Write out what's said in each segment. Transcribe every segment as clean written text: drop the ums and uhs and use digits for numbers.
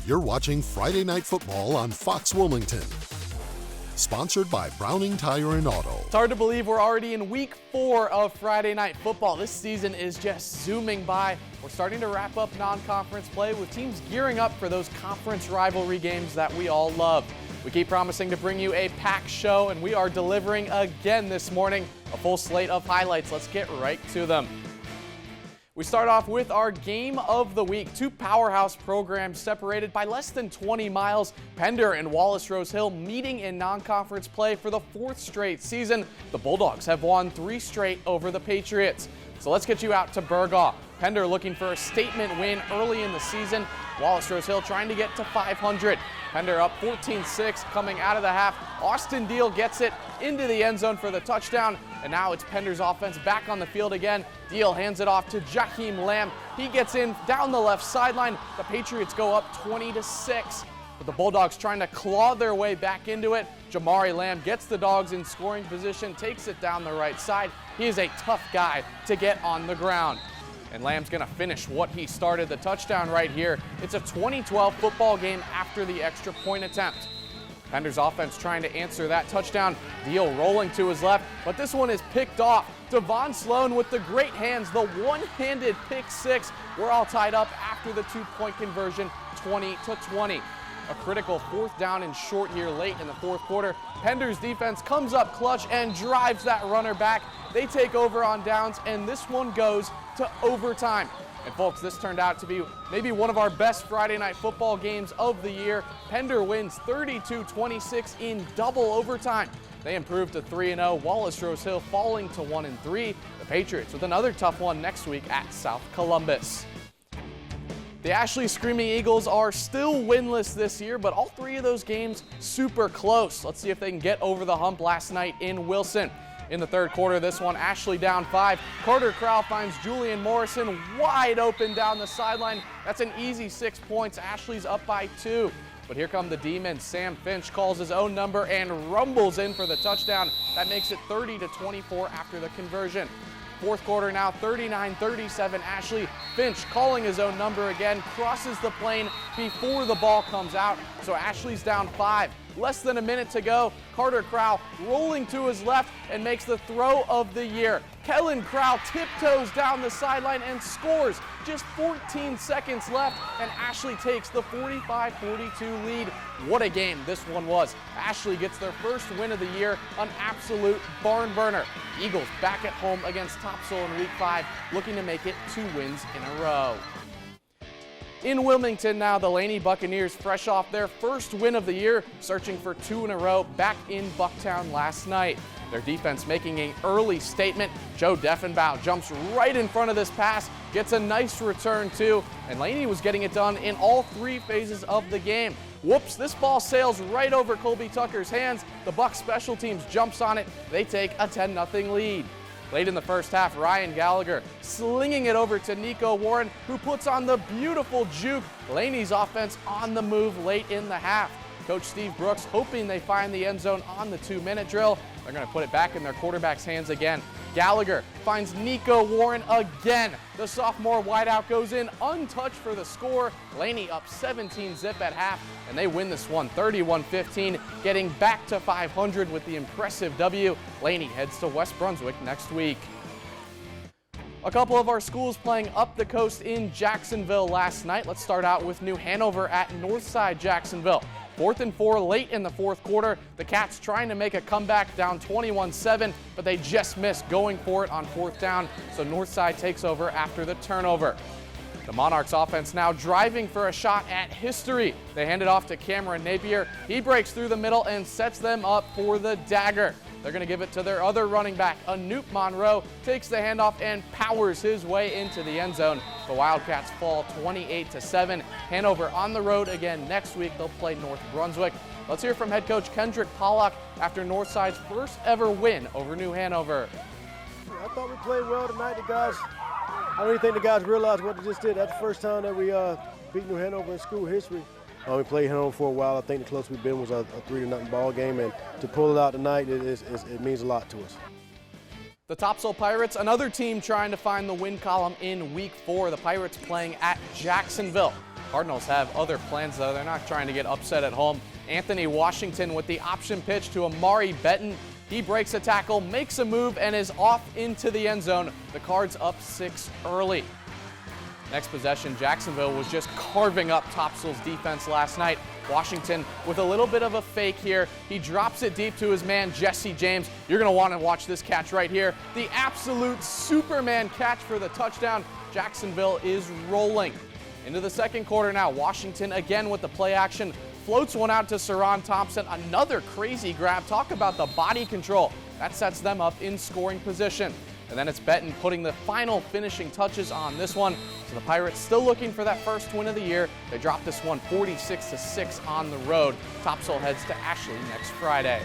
You're watching Friday Night Football on Fox Wilmington. Sponsored by Browning Tire and Auto. It's hard to believe we're already in week 4 of Friday Night Football. This season is just zooming by. We're starting to wrap up non-conference play with teams gearing up for those conference rivalry games that we all love. We keep promising to bring you a packed show, and we are delivering again this morning. A full slate of highlights. Let's get right to them. We start off with our game of the week. Two powerhouse programs separated by less than 20 miles. Pender and Wallace Rose Hill meeting in non-conference play for the 4th straight season. The Bulldogs have won 3 straight over the Patriots. So let's get you out to Burgaw. Pender looking for a statement win early in the season. Wallace Rose Hill trying to get to 500. Pender up 14-6 coming out of the half. Austin Deal gets it into the end zone for the touchdown. And now it's Pender's offense back on the field again. Deal hands it off to Jaheim Lamb. He gets in down the left sideline. The Patriots go up 20-6. But the Bulldogs trying to claw their way back into it. Jamari Lamb gets the Dogs in scoring position, takes it down the right side. He is a tough guy to get on the ground. And Lamb's going to finish what he started, the touchdown right here. It's a 2012 football game after the extra point attempt. Pender's offense trying to answer that touchdown. Deal rolling to his left, but this one is picked off. Devon Sloan with the great hands, the one-handed pick 6. We're all tied up after the 2-point conversion, 20-20. A critical 4th down and short here late in the 4th quarter. Pender's defense comes up clutch and drives that runner back. They take over on downs, and this one goes to overtime. And folks, this turned out to be maybe one of our best Friday Night Football games of the year. Pender wins 32-26 in double overtime. They improved to 3-0. Wallace Rose Hill falling to 1-3. The Patriots with another tough one next week at South Columbus. The Ashley Screaming Eagles are still winless this year, but all 3 of those games super close. Let's see if they can get over the hump last night in Wilson. In the 3rd quarter, this one, Ashley down 5. Carter Crowell finds Julian Morrison wide open down the sideline. That's an easy 6 points. Ashley's up by 2. But here come the Demons. Sam Finch calls his own number and rumbles in for the touchdown. That makes it 30-24 after the conversion. 4th quarter now, 39-37. Ashley. Finch calling his own number again, crosses the plane before the ball comes out. So Ashley's down 5. Less than a minute to go. Carter Crowell rolling to his left and makes the throw of the year. Kellen Crowell tiptoes down the sideline and scores. Just 14 seconds left, and Ashley takes the 45-42 lead. What a game this one was. Ashley gets their first win of the year, an absolute barn burner. Eagles back at home against Topsail in week 5, looking to make it 2 wins in a row. In Wilmington now, the Laney Buccaneers fresh off their first win of the year, searching for 2 in a row back in Bucktown last night. Their defense making an early statement. Joe Deffenbaugh jumps right in front of this pass, gets a nice return too, and Laney was getting it done in all 3 phases of the game. Whoops, this ball sails right over Colby Tucker's hands. The Bucs special teams jumps on it. They take a 10-0 lead. Late in the first half, Ryan Gallagher slinging it over to Nico Warren, who puts on the beautiful juke. Laney's offense on the move late in the half. Coach Steve Brooks hoping they find the end zone on the 2-minute drill. They're going to put it back in their quarterback's hands again. Gallagher finds Nico Warren again. The sophomore wideout goes in untouched for the score. Laney up 17-zip at half, and they win this one 31-15, getting back to 500 with the impressive W. Laney heads to West Brunswick next week. A couple of our schools playing up the coast in Jacksonville last night. Let's start out with New Hanover at Northside Jacksonville. 4th and 4 late in the 4th quarter. The Cats trying to make a comeback down 21-7, but they just missed going for it on 4th down, so Northside takes over after the turnover. The Monarchs offense now driving for a shot at history. They hand it off to Cameron Napier. He breaks through the middle and sets them up for the dagger. They're going to give it to their other running back. Anoop Monroe takes the handoff and powers his way into the end zone. The Wildcats fall 28-7. Hanover on the road again next week. They'll play North Brunswick. Let's hear from head coach Kendrick Pollock after Northside's first ever win over New Hanover. I thought we played well tonight. I don't even think the guys realized what they just did. That's the first time that we beat New Hanover in school history. We played Hanover for a while. I think the closest we've been was a 3-0 ball game, and to pull it out tonight, it means a lot to us. The Topsail Pirates, another team trying to find the win column in week 4. The Pirates playing at Jacksonville. Cardinals have other plans, though. They're not trying to get upset at home. Anthony Washington with the option pitch to Amari Benton. He breaks a tackle, makes a move, and is off into the end zone. The Cards up 6 early. Next possession, Jacksonville was just carving up Topsail's defense last night. Washington with a little bit of a fake here. He drops it deep to his man, Jesse James. You're going to want to watch this catch right here. The absolute Superman catch for the touchdown. Jacksonville is rolling. Into the second quarter now. Washington again with the play action. Floats one out to Saran Thompson. Another crazy grab. Talk about the body control. That sets them up in scoring position. And then it's Benton putting the final finishing touches on this one. So the Pirates still looking for that first win of the year. They dropped this one 46-6 on the road. Topsail heads to Ashley next Friday.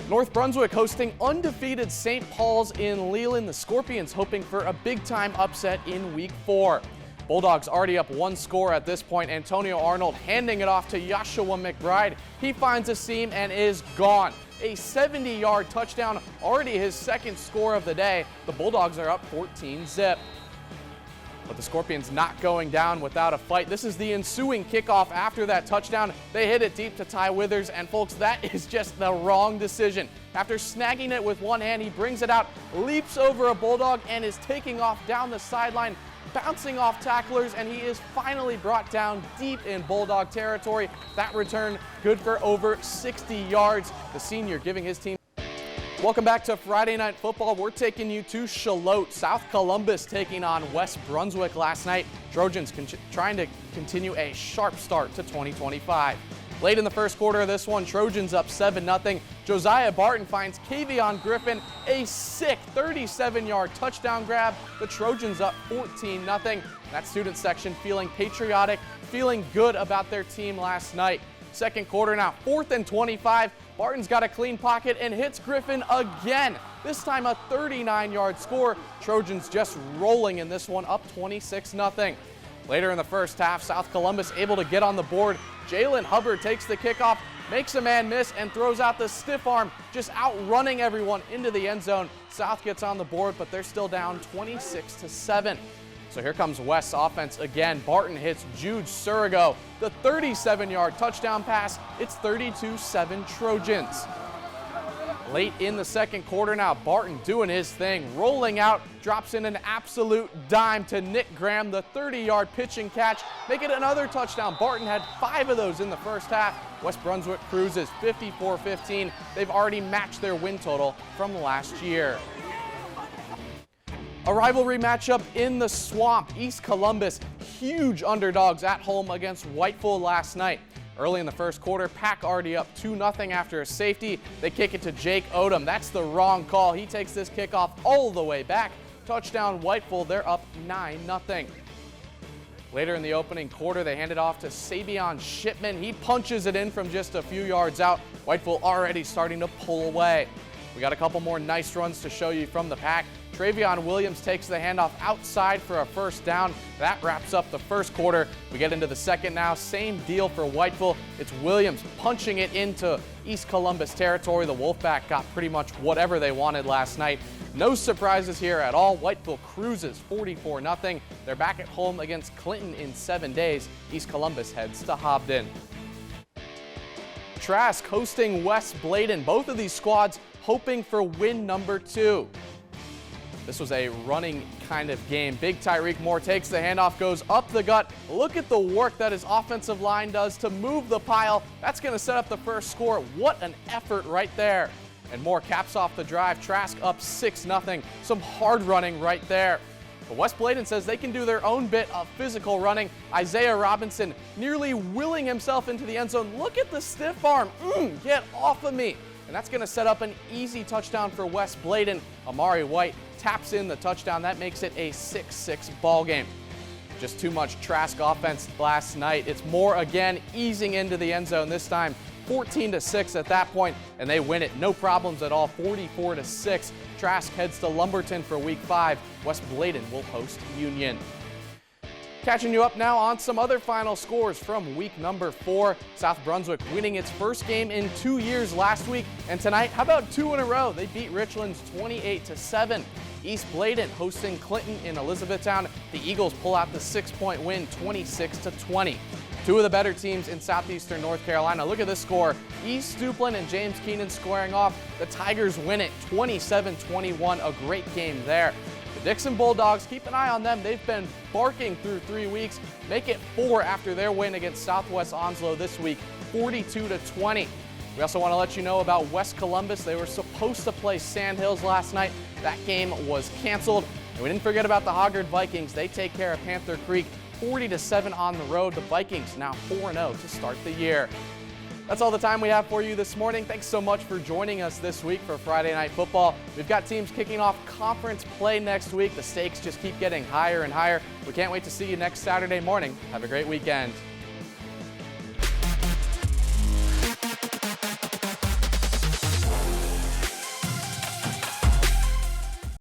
North Brunswick hosting undefeated St. Paul's in Leland. The Scorpions hoping for a big-time upset in Week 4. Bulldogs already up 1 score at this point. Antonio Arnold handing it off to Joshua McBride. He finds a seam and is gone. A 70-yard touchdown, already his second score of the day. The Bulldogs are up 14-zip. But the Scorpions not going down without a fight. This is the ensuing kickoff after that touchdown. They hit it deep to Ty Withers, and folks, that is just the wrong decision. After snagging it with one hand, he brings it out, leaps over a Bulldog, and is taking off down the sideline, bouncing off tacklers, and he is finally brought down deep in Bulldog territory. That return good for over 60 yards. The senior giving his team. Welcome back to Friday Night Football. We're taking you to Shallotte. South Columbus taking on West Brunswick last night. Trojans trying to continue a sharp start to 2025. Late in the first quarter of this one, Trojans up 7-0. Josiah Barton finds Kavion Griffin a sick 37-yard touchdown grab. The Trojans up 14-0. That student section feeling patriotic, feeling good about their team last night. Second quarter now, 4th and 25. Barton's got a clean pocket and hits Griffin again. This time a 39-yard score. Trojans just rolling in this one, up 26-0. Later in the first half, South Columbus able to get on the board. Jalen Hubbard takes the kickoff, makes a man miss, and throws out the stiff arm, just outrunning everyone into the end zone. South gets on the board, but they're still down 26-7. So here comes West's offense again. Barton hits Jude Surrigo. The 37-yard touchdown pass. It's 32-7 Trojans. Late in the second quarter now, Barton doing his thing, rolling out, drops in an absolute dime to Nick Graham, the 30-yard pitching catch, make it another touchdown. Barton had 5 of those in the first half. West Brunswick cruises 54-15. They've already matched their win total from last year. A rivalry matchup in the Swamp. East Columbus, huge underdogs at home against Whiteville last night. Early in the first quarter, Pack already up 2-0 after a safety. They kick it to Jake Odom. That's the wrong call. He takes this kickoff all the way back. Touchdown Whiteville, they're up 9-0. Later in the opening quarter, they hand it off to Sabion Shipman. He punches it in from just a few yards out. Whiteville already starting to pull away. We got a couple more nice runs to show you from the Pack. Travion Williams takes the handoff outside for a first down. That wraps up the first quarter. We get into the second now. Same deal for Whiteville. It's Williams punching it into East Columbus territory. The Wolfpack got pretty much whatever they wanted last night. No surprises here at all. Whiteville cruises 44-0. They're back at home against Clinton in 7 days. East Columbus heads to Hobden. Trask hosting West Bladen. Both of these squads hoping for win number 2. This was a running kind of game. Big Tyreek Moore takes the handoff, goes up the gut. Look at the work that his offensive line does to move the pile. That's going to set up the first score. What an effort right there. And Moore caps off the drive. Trask up 6-0. Some hard running right there. But West Bladen says they can do their own bit of physical running. Isaiah Robinson nearly willing himself into the end zone. Look at the stiff arm. Get off of me. And that's going to set up an easy touchdown for West Bladen. Amari White taps in the touchdown. That makes it a 6-6 ball game. Just too much Trask offense last night. It's Moore again easing into the end zone this time. 14-6 at that point, and they win it. No problems at all. 44-6. Trask heads to Lumberton for Week 5. West Bladen will host Union. Catching you up now on some other final scores from week number 4. South Brunswick winning its first game in 2 years last week. And tonight, how about 2 in a row? They beat Richlands 28-7. East Bladen hosting Clinton in Elizabethtown. The Eagles pull out the 6-point win, 26-20. Two of the better teams in southeastern North Carolina. Look at this score. East Duplin and James Keenan squaring off. The Tigers win it 27-21. A great game there. The Dixon Bulldogs, keep an eye on them. They've been barking through 3 weeks. Make it 4 after their win against Southwest Onslow this week, 42-20. We also want to let you know about West Columbus. They were supposed to play Sandhills last night. That game was canceled. And we didn't forget about the Hoggard Vikings. They take care of Panther Creek 40-7 on the road. The Vikings now 4-0 to start the year. That's all the time we have for you this morning. Thanks so much for joining us this week for Friday Night Football. We've got teams kicking off conference play next week. The stakes just keep getting higher and higher. We can't wait to see you next Saturday morning. Have a great weekend.